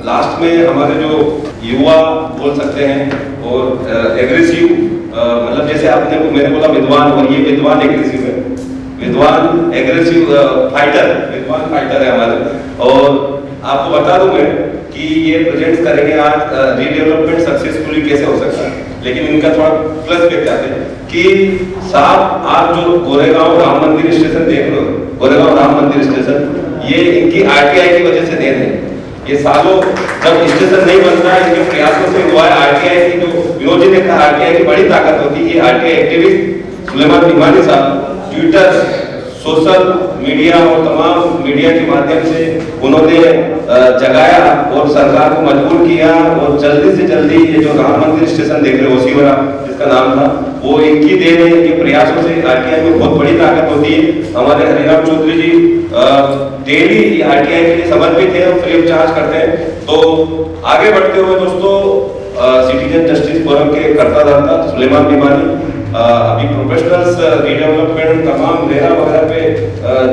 Last में हमारे जो युवा बोल सकते हैं और एग्रेसिव, मतलब जैसे आपने मैंने बोला विद्वान, और ये विद्वान एग्रेसिव है, विद्वान एग्रेसिव फाइटर है हमारे। और आपको बता दूं मैं कि ये प्रेजेंट करेंगे आज रीडेवलपमेंट सक्सेसफुली कैसे हो सकता है, लेकिन इनका थोड़ा प्लस पे जाते हैं कि साहब आप जो गोरेगांव राम मंदिर स्टेशन देख रहे हो, गोरेगांव राम मंदिर स्टेशन, ये इनकी आरटीआई की वजह से दे रहे हैं। ये सालों जब स्टेशन नहीं बनता है, इनके प्रयासों से हुआ है। आरटीआई की जो विनोद जी ने कहा, आरटीआई की बड़ी ताकत होती है। ये आरटीआई एक्टिविस्ट सुलेमान तिवारी साहब ट्विटर, सोशल मीडिया और तमाम मीडिया के माध्यम से उन्होंने जगाया और सरकार को मजबूर किया, और जल्दी से जल्दी ये जो राम मंदिर स्टेशन देख रहे हो ओसिवरा जिसका नाम था, वो इनकी देन है, इनके प्रयासों से। आरटीआई में बहुत बड़ी ताकत होती है। हमारे हरिराम चौधरी जी डेली आरटीआई के लिए समर्पित है और फ्री ऑफ चार्ज करते हैं। तो आगे बढ़ते हुए दोस्तों, सिटीजन जस्टिस फोरम के कर्ता धर्ता सुलेमान तिवारी अभी प्रोफेशनल्स रीडेवलपमेंट तमाम रेरा वगैरह पे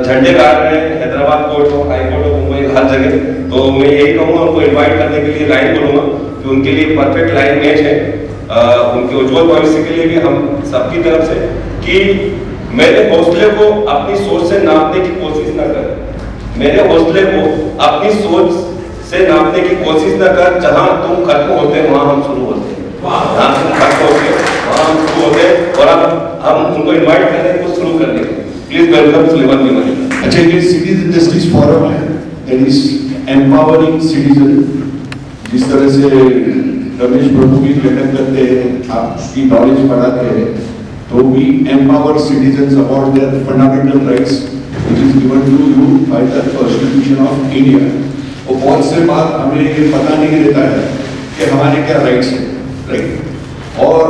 झंडे गाड़ रहे हैं, हैदराबाद कोर्ट हो, हाई कोर्ट हो, मुंबई, हर जगह। तो मैं यही कहूँगा उनको इनवाइट करने के लिए, लाइन बोलूँगा कि उनके लिए परफेक्ट लाइन मैच है, उनके उज्जवल भविष्य के लिए भी हम सबकी तरफ से, कि मेरे हौसले को अपनी सोच से नापने की कोशिश न कर, मेरे हौसले को अपनी सोच से नापने की कोशिश न कर। जहाँ तुम खत्म होते हैं वहाँ हम शुरू होते हैं, जहाँ तुम खत्म होते हैं वहाँ हम शुरू होते हैं। और अब हम उनको इनवाइट कर रहे हैं को शुरू करने के लिए। Please welcome Suleman Tiwari. अच्छा, ये सिटीजन जस्टिस फोरम है, दैट इज एम्पावरिंग सिटीजन। जिस तरह से रमेश प्रभु भी मेहनत करते हैं, आपकी नॉलेज बढ़ाते हैं, तो we empower citizens about their fundamental rights which is given to you by the constitution of India. और बहुत से बात हमें ये पता नहीं रहता है कि हमारे क्या राइट्स हैं, राइट। और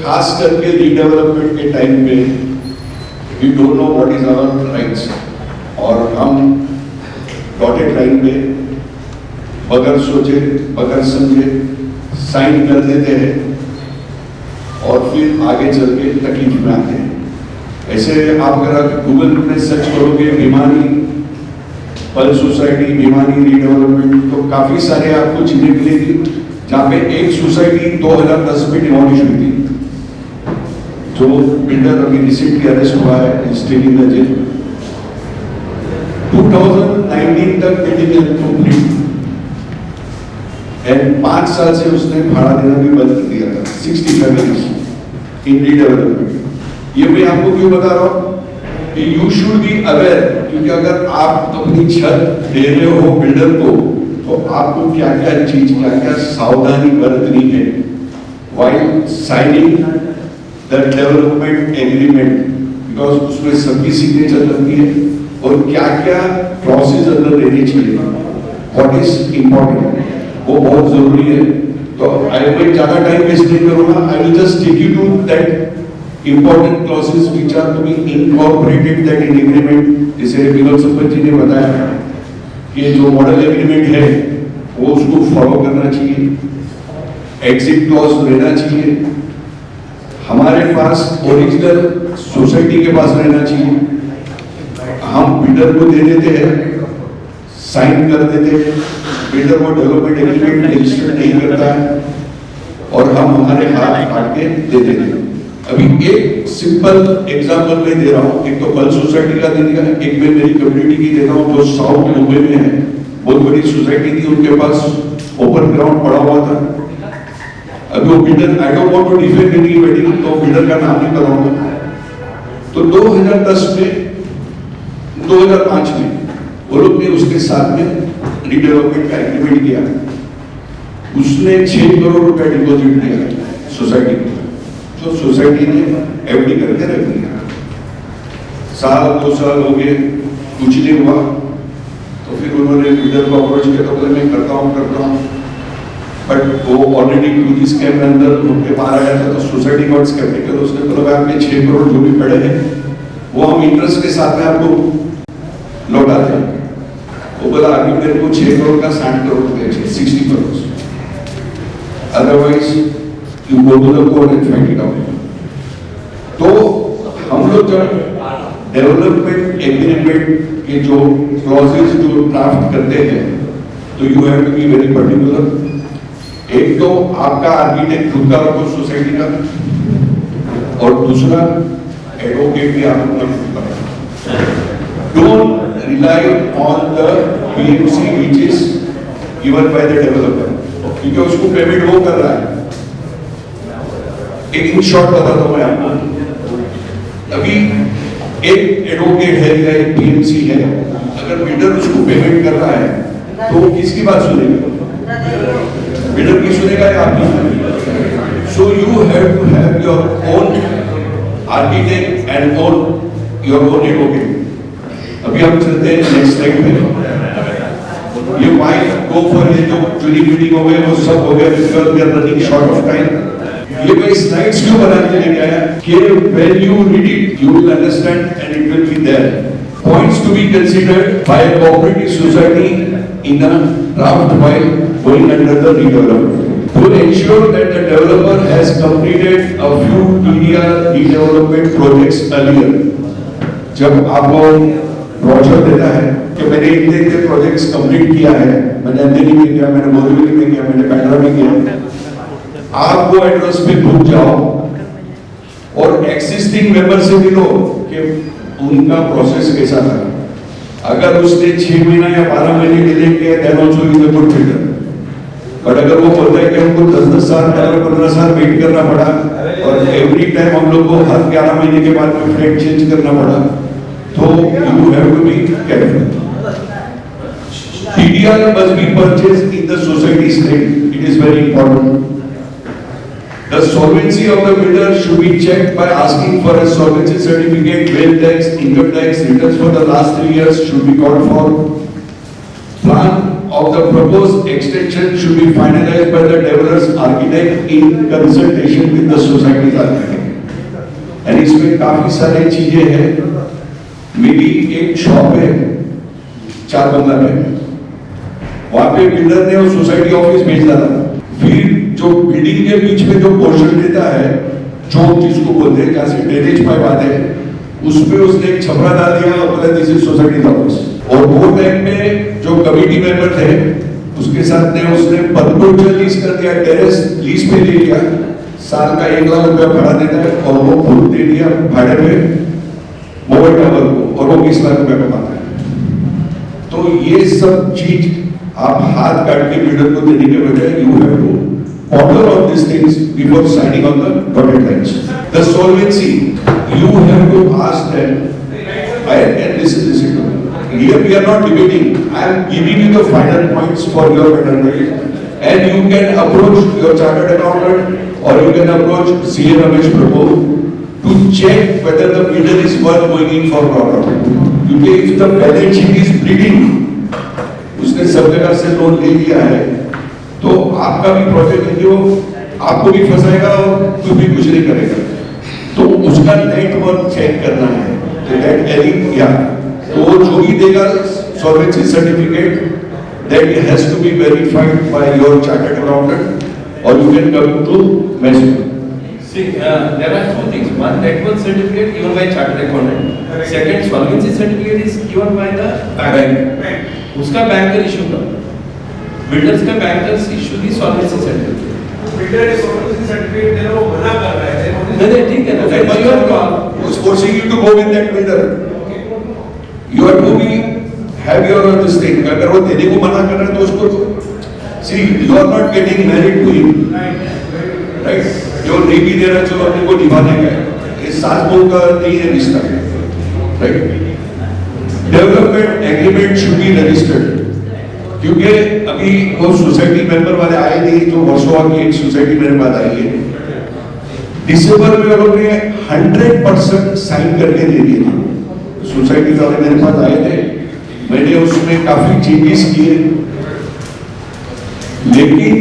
खास करके रीडेवलपमेंट के टाइम पे we don't know what is our rights, और हम डॉटेड लाइन पे बगैर सोचे बगैर समझे साइन कर देते हैं, और फिर आगे चल के तकलीफ में आते हैं। ऐसे आप अगर गूगल पे सर्च करोगे भिमानी पल सोसाइटी, भिमानी रीडेवलपमेंट, तो काफी सारे आपको चीजें मिलेगी, जहाँ पे एक सोसाइटी 2010 में डिमोलिश हुई थी। जो बिल्डर अभी रिसेंटली अरेस्ट हुआ है, स्टिल इन द जेल। 2019 तक बिल्डिंग कंप्लीट, एंड 5 साल से उसने भाड़ा देना भी बंद कर दिया था। 60 फैमिलीज इन रीडेवलपमेंट। ये मैं आपको क्यों बता रहा हूँ कि यू शुड बी अवेयर, क्योंकि अगर आप अपनी छत दे रहे हो बिल्डर को, तो आपको क्या क्या चीज, क्या क्या सावधानी बरतनी है while signing the development agreement, because उसमें सबकी सिग्नेचर लगती है, और क्या क्या क्लॉसेज अंदर रहने चाहिए, व्हाट इज इम्पोर्टेंट, वो बहुत जरूरी है। तो मैं ज्यादा टाइम वेस्ट नहीं करूंगा, I will just take you to that important clauses which are to be incorporated that in agreement। जैसे विनोद संपत जी ने बताया कि जो मॉडल एग्रीमेंट है वो उसको फॉलो करना चाहिए, एग्जिट क्लॉज रहना चाहिए, हमारे पास ओरिजिनल सोसाइटी के पास रहना चाहिए। हम बिल्डर को दे देते हैं, साइन कर देते हैं, बिल्डर वो डेवलपमेंट एग्रीमेंट रजिस्टर नहीं करता है, और हम हमारे हाथ काट के दे देते हैं। अभी एक सिंपल एग्जांपल मैं दे रहा हूँ, एक तो पल सोसाइटी का दे दिया, एक मैं मेरी कम्युनिटी की दे रहा हूँ जो साउथ मुंबई में है। बहुत बड़ी सोसाइटी थी, उनके पास ओपन ग्राउंड पड़ा हुआ था। अभी वो builder, I don't want to defend any wedding, तो बिल्डर का नाम नहीं बताऊंगा। तो 2010 में 2005 में वो लोग ने उसके साथ में रीडेवलपमेंट का एग्रीमेंट किया। उसने 6 करोड़ रुपया डिपॉजिट दिया सोसाइटी को, जो सोसाइटी ने एफडी करके रख दिया। 1-2 साल हो गए, कुछ नहीं हुआ। तो फिर उन्होंने बिल्डर को अप्रोच किया, तो बोले मैं करता हूँ, बट वो ऑलरेडी टू स्कैम में अंदर उनके पार आया था। तो सोसाइटी का स्केप्टिकल, उसने बोला आपके 6 करोड़ जो भी पड़े हैं वो हम इंटरेस्ट के साथ में आपको लौटा दें। वो बोला अभी मेरे को 6 करोड़ का 60 करोड़ दे, 60 crore, otherwise you go to the court and fight it out. तो हम लोग जब डेवलपमेंट एग्रीमेंट के जो क्लॉजेज जो ड्राफ्ट करते हैं, तो you have to be very particular. एक तो आपका आर्किटेक्ट खुद का रखो सोसाइटी का, और दूसरा एडवोकेट भी आप अपना खुद का रखो। Don't rely on the PMC which is given by the developer, क्योंकि उसको पेमेंट वो कर रहा है। एक इन शॉर्ट बताता हूं मैं आपको। अभी एक एडवोकेट है या एक PMC है, अगर बिल्डर उसको पेमेंट कर रहा है तो वो किसकी बात सुनेगा? बिल्डर की सुनेगा या आपकी? So you have to have your own architect and own your own advocate. अभी हम चलते हैं नेक्स्ट स्लाइड पे। ये वाइफ गो फॉर ये जो चुनी मीटिंग हो गए वो सब हो गया, because we are running short of time. ये मैं स्लाइड्स क्यों बना के लेके आया कि when you read it you will understand and it will be there. Points to be considered by a cooperative society in a draft while going under the redevelopment to ensure that the developer has completed a few TDR redevelopment projects earlier। जब आपको brochure देता है कि मैंने इतने projects complete किया है, मैंने अंधेरी में किया, मैंने बोरीवली में किया, मैंने पैंड्रा में किया, आप वो एड्रेस पे भूल जाओ और एक्सिस्टिंग मेंबर से मिलो कि उनका प्रोसेस कैसा था। अगर उसने 6 महीना या 12 महीने डिले किया then also is a good builder. But अगर वो बोलता है कि हमको 10-10 साल 15 साल वेट करना पड़ा और एवरी टाइम हम लोग को हर 11 महीने के बाद में फ्लैट चेंज करना पड़ा, तो you have to be careful. TDR must be purchased in the society's name. It is very important. The solvency of the builder should be checked by asking for a solvency certificate, wealth tax, income tax, returns for the last 3 years should be called for. Plan of the proposed extension should be finalized by the developer's architect in consultation with the society's architect. And इसमें काफी सारी चीजें हैं। मेरी एक shop है 4 बंगला में, वहां पे बिल्डर ने उस सोसाइटी ऑफिस भेज डाला, फिर जो बिल्डिंग के बीच में जो पोर्शन देता है, चौक जिसको बोलते हैं, जहाँ से ड्रेनेज पाइप आते हैं, उसमें उसने एक छपरा डाल दिया और बोला दिस इज सोसाइटी ऑफिस। और वो टाइम में जो कमिटी मेंबर थे उसके साथ ने उसने 15 लीज कर दिया, टेरेस लीज पे ले लिया, साल का 1 लाख रुपया भाड़ा देता है और वो खुद दे दिया भाड़े पे मोबाइल टावर को, और वो 20 लाख रुपया कमाता है। तो ये सब चीज आप हाथ काट के बिल्डर को देने के बजाय you have to ponder on these things before signing on the dotted lines. The solvency, you have to ask them, and listen to me. Here we are not debating. I am giving you the final points for your betterment, and you can approach your chartered accountant or you can approach CA Ramesh Prabhu to check whether the bidder is worth going in for property. Because if the balance sheet is bleeding, उसने सब जगह से loan ले लिया है, तो आपका भी प्रोजेक्ट है जो आपको भी फंसाएगा और कुछ भी कुछ नहीं करेगा। तो उसका नेटवर्क चेक करना है, तो दैट एरिंग या तो वो जो भी देगा solvency certificate that has to be verified by your chartered accountant और you can come to management. See, there are 2 things. One, net worth certificate given by chartered accountant. Second, solvency certificate is given by the bank. उसका banker issue का, builders का bankers issue दी solvency certificate. Builder ने solvency certificate देना वो मना कर रहा है। नहीं ठीक है ना, that was your call. Who's forcing you to go with that builder? You have to be have your own this thing. अगर वो देने को मना कर रहा है तो उसको see you are not getting married to him, right? जो नहीं भी दे रहा चलो अपने को निभाने का है, ये सास बहू का नहीं है रिश्ता, right? Development agreement should be registered. क्योंकि अभी वो सोसाइटी मेंबर वाले आए नहीं, जो वर्सोवा की एक सोसाइटी मेरे पास आई है, दिसंबर में वो लोग ने 100% साइन करके दे दिए थे। सोसाइटी वाले मेरे पास आए थे, मैंने उसमें काफी चेंजेस किए, लेकिन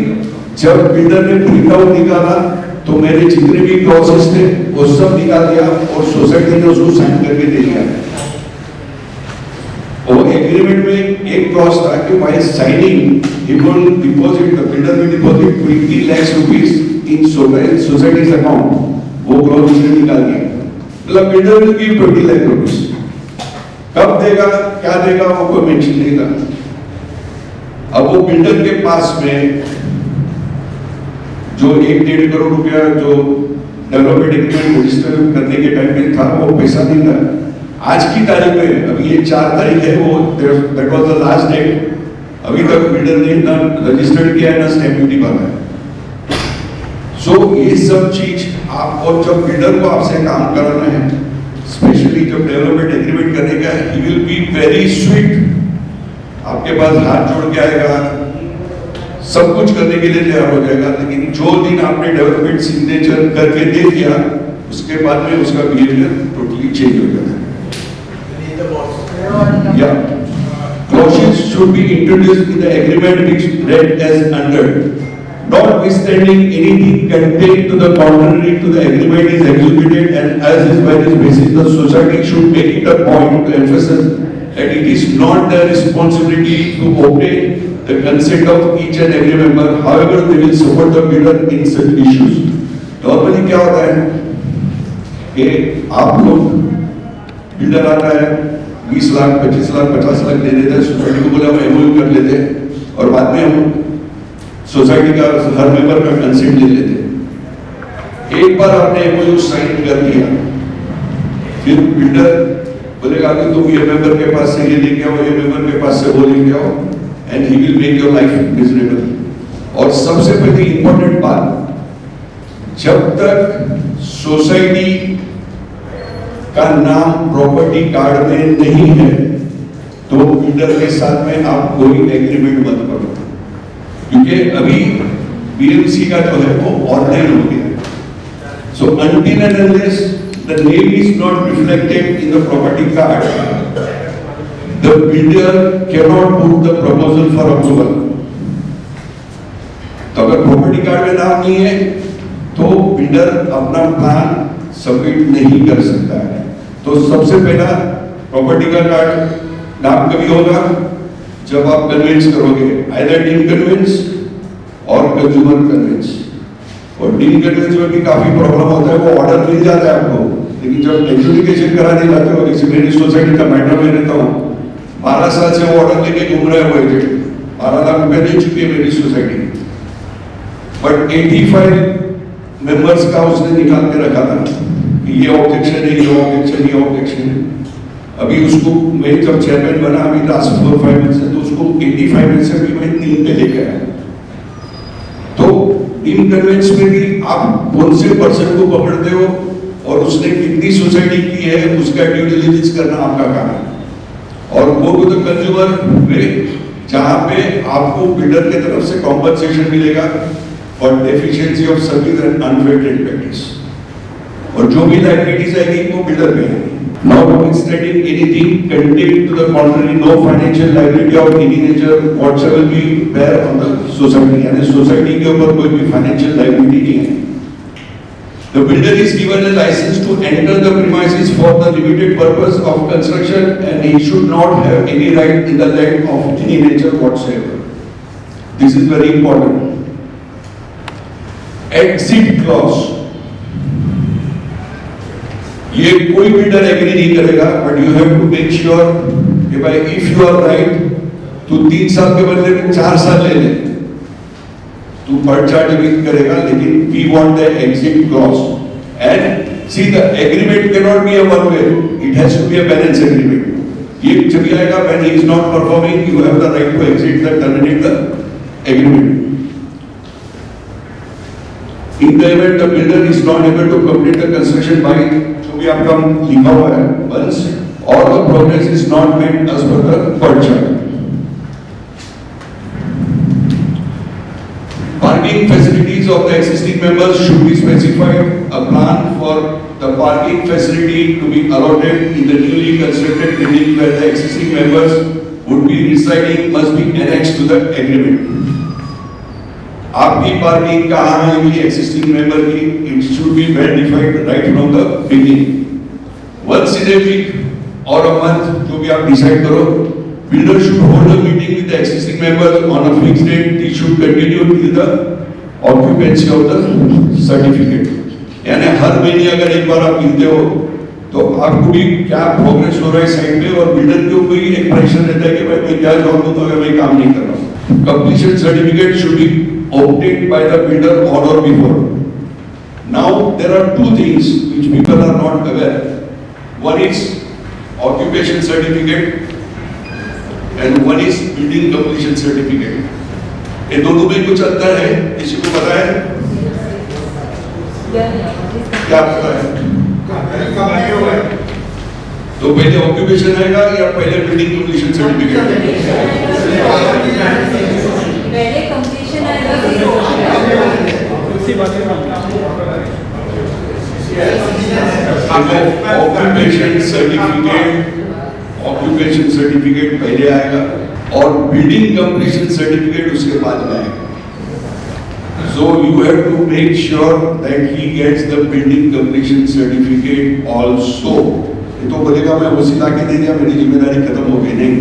जब बिल्डर ने प्रिंट आउट निकाला तो मेरे जितने भी क्लॉजेस थे वो सब निकाल दिया और सोसाइटी ने उसको साइन करके दे दिया। और एग्रीमेंट में एक क्लॉज था कि by signing he will deposit, the builder will deposit 20 lakh rupees in society's account, वो क्लॉज उसने निकाल दिया। मतलब builder will give 20 lakh rupees, कब देगा क्या देगा वो कोई मेंशन नहीं था। अब वो बिल्डर के पास में जो 1-1.5 करोड़ रुपया जो डेवलपमेंट एग्रीमेंट रजिस्टर करने के टाइम पे था, वो पैसा नहीं था। आज की तारीख में, अभी ये 4 तारीख है, वो that was the last date, अभी तक बिल्डर ने ना रजिस्टर्ड किया है ना स्टैंप ड्यूटी भरा है। सो ये सब चीज आप, और जब बिल्डर को आपसे काम कराना है, स्पेशली जब डेवलपमेंट एग्रीमेंट करने का है, he will be very sweet, आपके पास हाथ जोड़ के आएगा, सब कुछ करने के लिए तैयार हो जाएगा। लेकिन जो दिन आपने डेवलपमेंट सिग्नेचर करके दे दिया, उसके बाद में उसका बिहेवियर टोटली चेंज हो जाता है। या clauses should be introduced in the agreement which read as under, notwithstanding anything contained to the contrary to the agreement is executed, and as is by this basis the society should make it a point to emphasize that it is not their responsibility to obtain the consent of each and every member, however they will support the bidder in such issues. Normally क्या होता है कि आप लोग, builder आता है 20 लाख 25 लाख 50 लाख दे देते हैं, सोसाइटी को बोले हम एमओयू कर लेते हैं, और बाद में हम सोसाइटी का हर मेंबर का कंसेंट ले लेते हैं। एक बार आपने एमओयू साइन कर दिया, फिर बिल्डर बोलेगा कि तुम ये मेंबर के पास से ये लेके आओ, ये मेंबर के पास से वो लेके आओ, and he will make your life miserable. और सबसे पहली इंपॉर्टेंट बात, जब तक सोसाइटी का नाम प्रॉपर्टी कार्ड में नहीं है, तो बिल्डर के साथ में आप कोई एग्रीमेंट मत करो, क्योंकि अभी बीएमसी का जो है वो ऑनलाइन हो गया। सो until and unless the name is not reflected in the property card, the builder cannot put the proposal for approval. तो अगर प्रॉपर्टी कार्ड में नाम नहीं है, तो बिल्डर अपना प्लान सबमिट नहीं कर सकता है। तो सबसे पहला प्रॉपर्टी का कार्ड नाम कभी होगा जब आप कन्वेंस करोगे, आइदर डीम कन्वेंस और कंज्यूमर कन्वेंस। और डीम कन्वेंस में भी काफी प्रॉब्लम होता है, वो ऑर्डर मिल जाता है आपको, लेकिन जब एडजुडिकेशन कराने जाते हो, जैसे मेरी सोसाइटी का मैटर में रहता हूँ, 12 साल से वो ऑर्डर लेके घूम रहे हुए थे, 12 लाख रुपए दे चुकी है मेरी सोसाइटी, बट 85 मेंबर्स का उसने निकाल के रखा था कि ये ऑब्जेक्शन है, ये ऑब्जेक्शन, ये ऑब्जेक्शन है। अभी उसको मैं जब चेयरमैन बना, अभी लास्ट 4-5 मंथ से, तो उसको 85 में से भी मैं 3 पे लेके आया। तो डीम कन्वेंस में भी आप कौन से पर्सन को पकड़ते हो और उसने कितनी सोसाइटी की है, उसका ड्यू डिलिजेंस करना आपका काम है। और वो तो कंज्यूमर में, जहां पे आपको बिल्डर की तरफ से कॉम्पनसेशन मिलेगा for deficiency of service and unfair trade practice, और जो भी लायबिलिटीज आएगी वो बिल्डर पे आएगी। Notwithstanding anything contained to the contrary, no financial liability of any nature whatsoever will be bear on the society, यानी सोसाइटी के ऊपर कोई भी फाइनेंशियल लायबिलिटी नहीं है। The builder is given a license to enter the premises for the limited purpose of construction, and he should not have any right in the land of any nature whatsoever. This is very important. Exit clause, ये कोई builder agree नहीं करेगा, but you have to make sure कि भाई if you are right, तू 3 साल के बदले में 4 साल ले ले, तू पर चार्ज भी करेगा, लेकिन we want the exit clause. And see the agreement can not be a one way, it has to be a balance agreement. ये जब आएगा when he is not performing, you have the right to exit the terminate the agreement. In the event the builder is not able to complete the construction by, जो भी आपका लिखा हुआ है, once or the progress is not made as per the purchase. Parking facilities of the existing members should be specified. A plan for the parking facility to be allotted in the newly constructed building where the existing members would be residing must be annexed to the agreement. आपकी parking कहाँ है कि existing member की, it should be well defined right from the beginning. Once in a week और a month, जो भी आप decide करो, builder should hold a meeting with the existing members on a fixed date. They should continue till the occupancy of the certificate. यानी हर महीने अगर एक बार आप मिलते हो, तो आपको भी क्या प्रोग्रेस हो रहा है साइड पे, और बिल्डर के ऊपर भी एक प्रेशर रहता है कि भाई मैं क्या जॉब दूं अगर मैं काम नहीं कर रहा हूँ। Completion certificate should be obtained by the builder on or before. Now there are two things which people are not aware. One is occupation certificate and one is building completion certificate. ये दोनों में कुछ अंतर है, किसी को पता है? क्या पता है? तो पहले ऑक्यूपेशन आएगा या पहले बिल्डिंग कंप्लीशन सर्टिफिकेट? पहले कंप्लीशन आएगा फिर ऑक्यूपेशन सर्टिफिकेट पहले आएगा और बिल्डिंग कंप्लीशन सर्टिफिकेट उसके बाद में आएगा. So you have to make sure that he gets the building completion certificate also. ये तो बोलेगा मैं वो सिला के दे दिया, मेरी जिम्मेदारी खत्म हो गई. नहीं,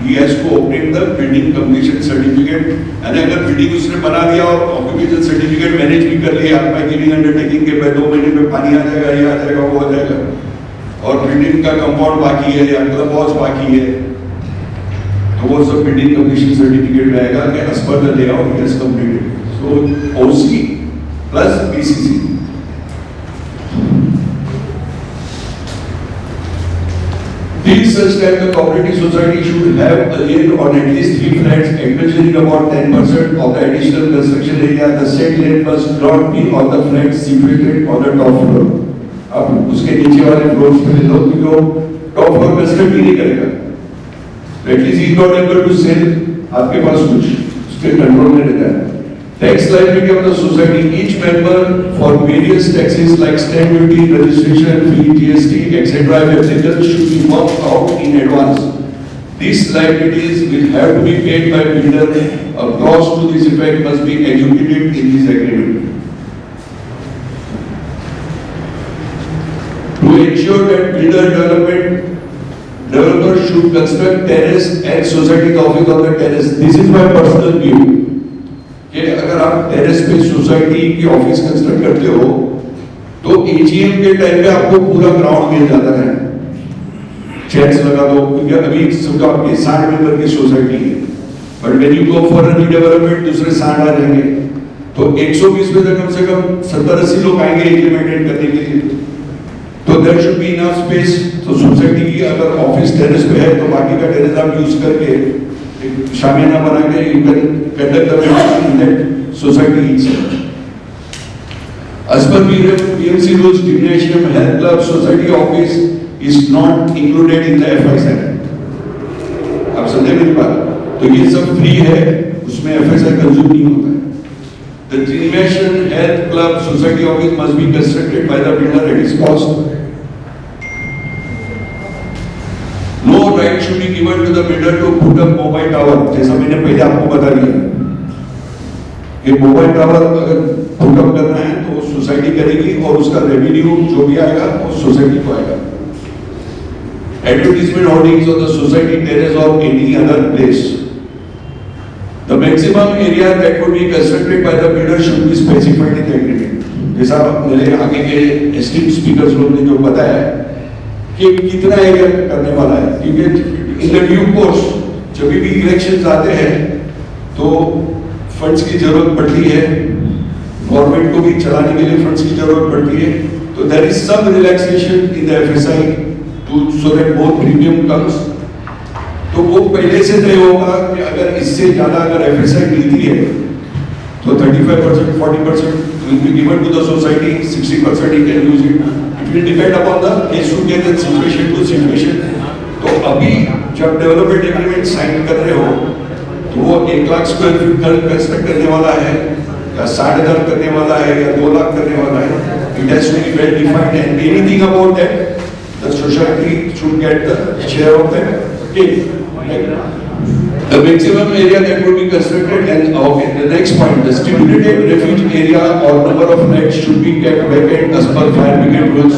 he has to obtain the building completion certificate. and अगर बिल्डिंग उसने बना दिया और ऑक्यूपेशन सर्टिफिकेट मैनेज भी कर लिया by giving undertaking के भाई 2 महीने में पानी आ जाएगा, ये आ जाएगा, वो आ जाएगा, और बिल्डिंग का कंपाउंड बाकी है या क्लब हाउस बाकी है, तो वो सब बिल्डिंग कंप्लीशन सर्टिफिकेट में आएगा कि as per the layout he has completed. So OC plus BCC. Till such time the cooperative society should have a lien on at least 3 flats enclosing about 10% of the additional construction area. The said lien must not be on the flats situated on the top floor. अब उसके नीचे वाले floors पे ले लो कि वो top floor construct ही नहीं करेगा. At least he is not able to sell. आपके पास कुछ उसके कंट्रोल में रहता है. Tax liability of the society, each member for various taxes like stamp duty, registration fee, GST, etc. applicable should be worked out in advance. These liabilities will have to be paid by builder. A clause to this effect must be executed in this agreement. To ensure that developer should construct terrace and society's office on the terrace. This is my personal view. कि अगर आप terrace पे society की office construct करते हो तो AGM के time पे आपको पूरा ग्राउंड मिल जाता है, चेयर्स लगा दो, क्योंकि अभी समझो आपकी 60 मेंबर की सोसाइटी है, but when you go for a redevelopment दूसरे 60 आ जाएंगे, तो 120 में से कम 70-80 लोग आएंगे एजीएम अटेंड करने के लिए. तो there should be enough space. तो सोसाइटी की अगर ऑफिस टेरेस पे है तो बाकी का टेरेस आप यूज करके शामियाना बना के you can conduct the meeting in that society itself. As per BMC rules, gymnasium, health club, society office is not included in the FSI. आप समझे मेरी बात? तो ये सब फ्री है, उसमें FSI कंज्यूम नहीं होता है. The gymnasium, health club, society office must be constructed by the builder at his cost. No right should be given to the builder to put up mobile tower. जैसा मैंने पहले आपको बता दिया, कि मोबाइल टावर अगर पुट अप करना है तो सोसाइटी करेगी और उसका रेवेन्यू जो भी आएगा वो सोसाइटी को आएगा. Advertisement hoardings on the society terrace or any other place. The maximum area that would be constructed by the builder should be specified in the agreement. जैसा मेरे आगे के esteemed speakers लोग ने जो बताया कि कितना एरिया करने वाला है, क्योंकि इन द ड्यू कोर्स जब भी इलेक्शंस आते हैं तो फंड्स की जरूरत पड़ती है, गवर्नमेंट को भी चलाने के लिए फंड्स की जरूरत पड़ती है, तो there is some relaxation in the FSI to so that more premium comes. तो वो पहले से तय होगा कि अगर इससे ज्यादा अगर एफएसआई मिलती है तो 35%, 40% will be given to the society, 60% he can use it. It will depend upon the case to case and situation to situation. तो अभी जब डेवलपमेंट एग्रीमेंट साइन कर रहे हो तो वो 1 लाख स्क्वायर फीट कंस्ट्रक्ट करने वाला है या 60,000 करने वाला है या 2 लाख करने वाला है. It has to be well defined and anything about that the society should get the share of that. Okay. The maximum area that would be constructed and okay, the next point, the stipulated refuge area or number of flats should be kept vacant as per fire brigade rules.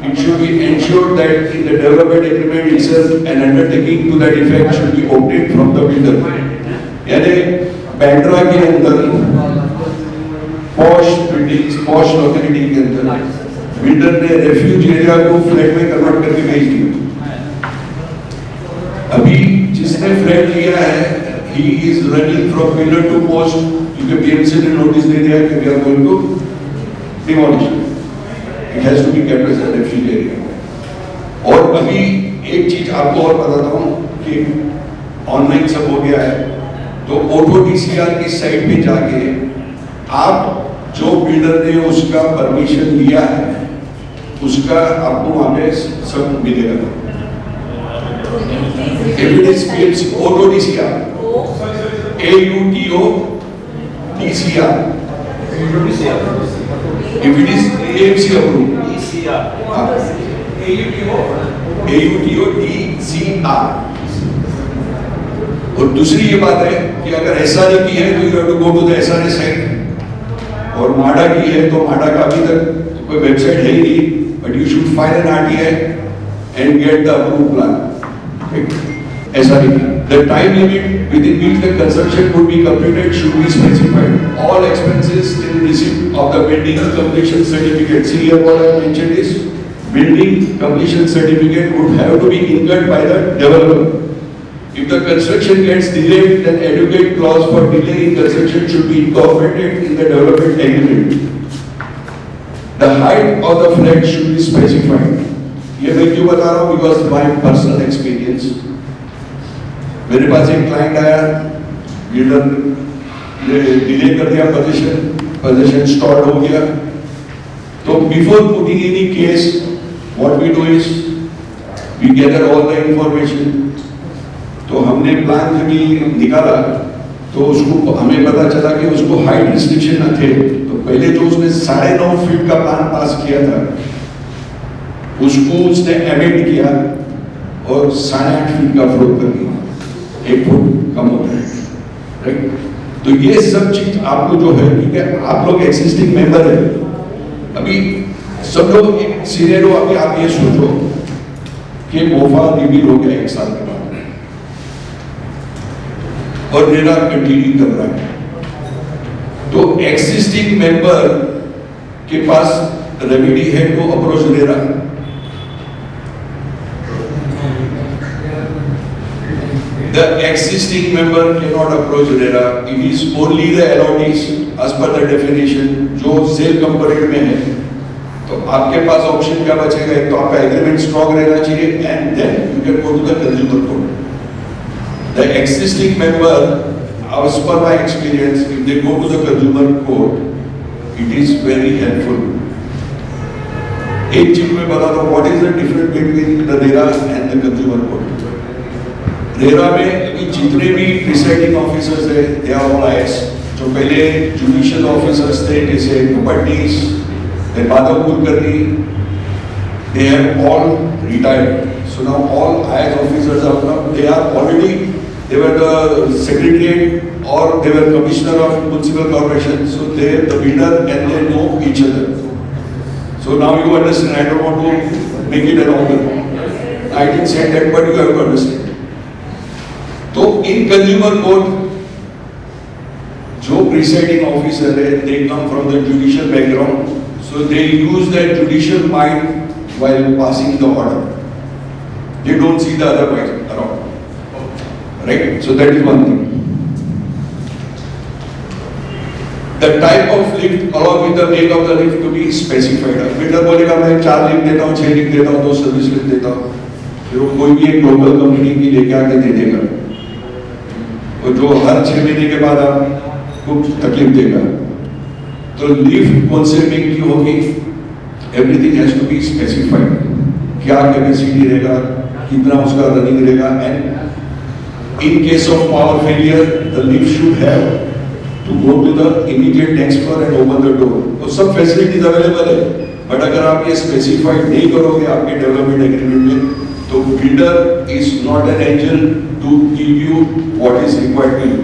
It should be ensured that in the development agreement itself an undertaking to that effect should be obtained from the builder. यानी बैंड्रा के अंदर posh buildings, posh locality के अंदर builder ने refuge area को flat में convert करके भेज दिया. अभी जिसने फ्लैट लिया है he is running from pillar to post, क्योंकि PMC ने नोटिस दे दिया कि we are going to demolish. It has to be kept as a refuge area. और अभी एक चीज आपको और बताता हूँ कि ऑनलाइन सब हो गया है, तो ऑटो DCR की साइट पे जाके आप जो बिल्डर ने उसका परमिशन लिया है उसका आपको वहाँ पे सब मिलेगा. Evidence PMC auto DCR AUTO DCR if it is PMC approved AUTO DCR. और दूसरी ये बात है कि अगर SRA की है तो you have to go to the SRA site, और माडा की है तो माडा का अभी तक कोई वेबसाइट है ही नहीं, but you should file an RTI and get the approved plan. SRA. The time limit within which the construction would be completed should be specified. All expenses in receipt of the building completion certificate. See here what I have mentioned is building completion certificate would have to be incurred by the developer. If the construction gets delayed, then adequate clause for delay in construction should be incorporated in the development agreement. The height of the flat should be specified. ये मैं क्यों बता रहा हूँ? Because my personal experience. मेरे पास एक client आया, builder ने डिले कर दिया पोजीशन स्टॉर्ड हो गया, तो before putting any case what we do is we gather all the information. तो हमने प्लान जब निकाला तो उसको हमें पता चला कि उसको हाइट रिस्ट्रिक्शन न थे, तो पहले जो उसने 9.5 फीट का प्लान पास किया था उसको उसने अमेंड किया और 8.5 फीट का फ्लोर कर दिया, 1 फुट कम हो गया. राइट. तो ये सब चीज आपको जो है, ठीक है, आप लोग एक्सिस्टिंग मेंबर है, अभी सब लोग एक सिनेरियो अभी आप ये सोचो कि मोफा रिवील हो गया 1 साल के बाद और रेरा कंटिन्यू कर रहा है, तो एक्सिस्टिंग मेंबर के पास रेमेडी है तो approach RERA. The existing member cannot approach RERA. It is only the allottees as per the definition जो सेल कंपोनेंट में है. तो आपके पास ऑप्शन क्या बचेगा? एक तो आपका एग्रीमेंट स्ट्रॉन्ग रहना चाहिए and then you can go to the consumer court. The existing member, as per my experience, if they go to the consumer court, it is very helpful. एक चीज मैं बता दूं, what is the difference between the RERA and the consumer court? RERA में अभी जितने भी presiding officers है दे आर ऑल आईएएस. जो पहले जुडिशियल ऑफिसर्स थे जैसे Bhattis, Madhav Kulkarni, they have all retired. So now all IAS officers are now they are already they were the secretariat और they were commissioner of municipal corporation. So they the builder and they know each other. So now you understand. I don't want to make it a longer. I didn't say that but you have to understand. तो in consumer court जो presiding officer है दे come from the judicial background, so they use that judicial mind while passing the order. They don't see the other wise around. Right. So that is one thing. The type of lift along with the make of the lift to be specified. Builder बोलेगा मैं 4 lift देता हूँ, 6 lift देता हूँ, 2 service lift देता हूँ, फिर वो कोई भी एक लोकल कंपनी की लेके आके दे देगा और जो हर 6 महीने के बाद आपको तकलीफ देगा. तो लिफ्ट कौन से मेक की होगी? Everything has to be specified. क्या कैपेसिटी रहेगा, कितना उसका रनिंग रहेगा, and in case of power failure the lift should have to go to the immediate next floor and open the door. तो सब फैसिलिटीज अवेलेबल है, बट अगर आप ये स्पेसिफाइड नहीं करोगे आपके डेवलपमेंट एग्रीमेंट में, तो builder is not an angel to give you what is required to you.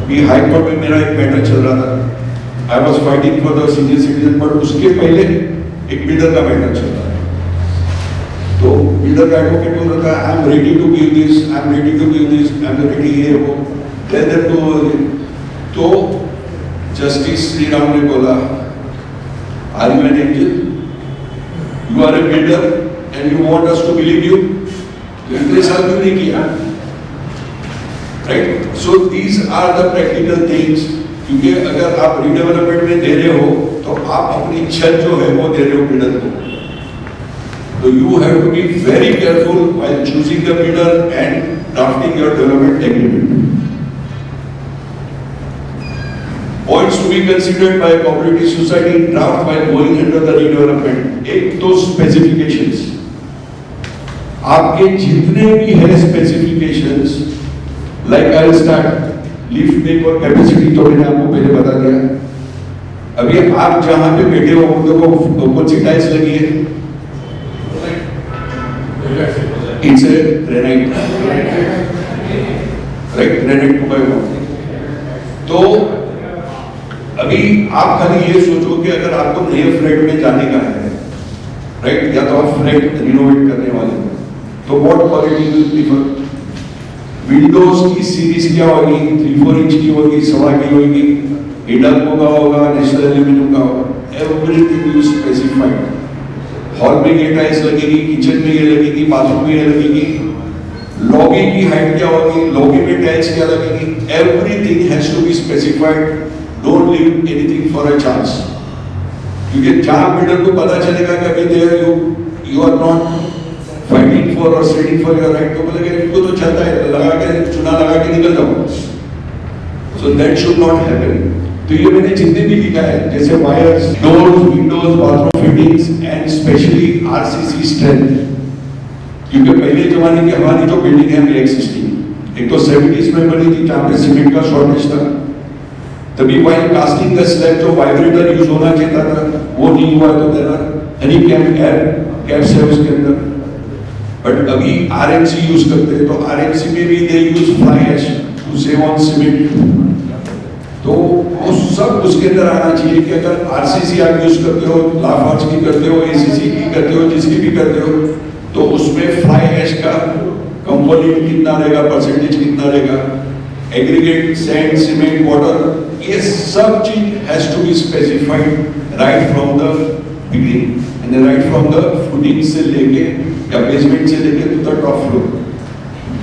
अभी हाई कोर्ट में मेरा एक मैटर चल रहा था. I was fighting for the senior citizen, but उसके पहले एक बिल्डर का मैटर चल रहा है. तो बिल्डर का एडवोकेट बोल रहा था I am ready to give this, I am ready to give this, I am ready ये वो. तो जस्टिस श्री राम ने बोला are you an angel? You are a builder and you want us to believe you? तो इतने साल क्यों नहीं किया? Right? So these are the practical things, क्योंकि अगर आप रीडेवलपमेंट में दे रहे हो तो आप अपनी छत जो है वो दे रहे हो बिल्डर को. So you have to be very careful while choosing the bidder and drafting your development agreement. Points to be considered by a cooperative society draft while going under the redevelopment. एक तो specifications. आपके जितने भी है specifications, like I'll start, lift make और capacity तो मैंने आपको पहले बता दिया. अभी आप जहाँ पे बैठे हो देखो कौन सी टाइल्स लगी है? It's a granite, right? Granite 2x1. तो अभी आप खाली ये सोचो कि अगर आपको नए फ्लैट में जाने का है, राइट? या तो आप फ्लैट रिनोवेट करने वाले हो, तो what quality will prefer? Windows की सीरीज क्या होगी? 3-4 इंच की होगी, 1.25 की होगी, हिंडल्को का होगा, नेशनल एल्यूमिनियम का होगा. Everything you specified. हॉल में ये टाइल्स लगेगी, किचन में ये लगेगी, बाथरूम में ये लगेगी, लॉबी की हाइट क्या होगी, लॉबी में टाइल्स क्या लगेगी, everything has to be specified. Don't leave anything for a chance, क्योंकि जहां बिल्डर को पता चलेगा कि अभी there you are not fighting for और स्ट्रेटिंग फॉर योर राइट, तो बोलेगा इनको तो चलता है, लगा के चुना लगा के निकल जाओ. So that should not happen. तो ये मैंने जितने भी लिखा है, जैसे wires, doors, Windows, bathroom fittings and specially RCC strength, क्योंकि पहले जमाने की हमारी जो बिल्डिंग है ब्लैक सिस्टम, एक तो 70s में बनी थी जहाँ पे सीमेंट का शॉर्टेज था. तभी वाइल कास्टिंग द स्लैब जो वाइब्रेटर यूज होना चाहिए था वो नहीं हुआ, तो देना हनी कैप एयर कैप्स है उसके अंदर. बट अभी आरएमसी यूज करते हैं, तो आरएमसी में भी they use fly ash to save on cement. तो वो सब उसके अंदर आना चाहिए कि अगर आरसीसी आप यूज करते हो, लाफार्ज की करते हो, एसीसी की करते हो, जिसकी भी करते हो, तो उसमें फ्लाई ऐश का कंपोनेंट कितना रहेगा, परसेंटेज कितना रहेगा, एग्रीगेट, सैंड, सीमेंट, वाटर, ये सब चीज has to be specified right from the beginning and right from the footing से लेके या बेसमेंट से लेके to the top floor.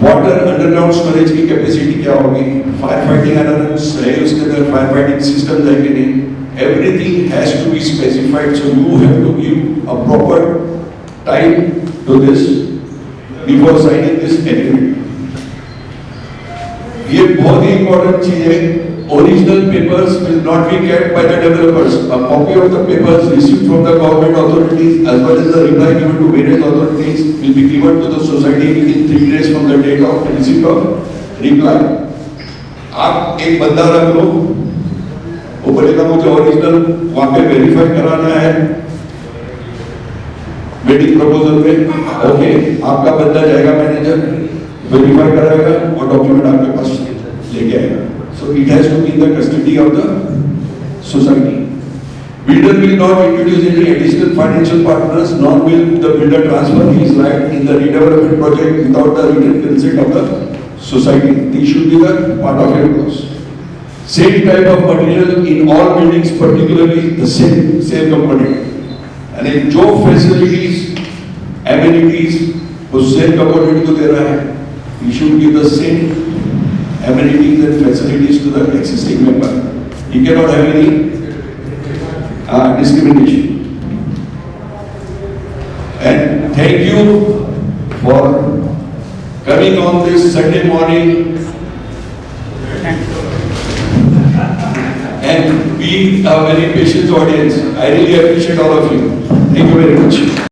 Water underground storage की कैपेसिटी क्या होगी, फायर फाइटिंग अलार्म्स है उसके अंदर, फायर फाइटिंग सिस्टम है कि नहीं, everything has to be specified. So you have to give a proper time to this before signing this agreement. ये बहुत ही इंपॉर्टेंट चीज है. Original papers will not be kept by the developers. A copy of the papers received from the government authorities as well as the reply given to various authorities will be given to the society within 3 days from the date of receipt of reply. आप एक बंदा रख लो, वो बोलेगा मुझे original वहाँ पे verify कराना है वेडिंग प्रपोजल पे. ओके, आपका बंदा जाएगा, मैनेजर वेरीफाई कराएगा और डॉक्यूमेंट आपके पास लेके आएगा. So it has to be in the custody of the society. Builder will not introduce any additional financial partners, nor will the builder transfer his right in the redevelopment project without the written consent of the society. This should be the part of your clause. Same type of material in all buildings, particularly the same component. And जो facilities, amenities उस same component को दे रहा है, he should give the same amenities and facilities to the existing member. You cannot have any discrimination. And thank you for coming on this Sunday morning and being a very patient audience. I really appreciate all of you. Thank you very much.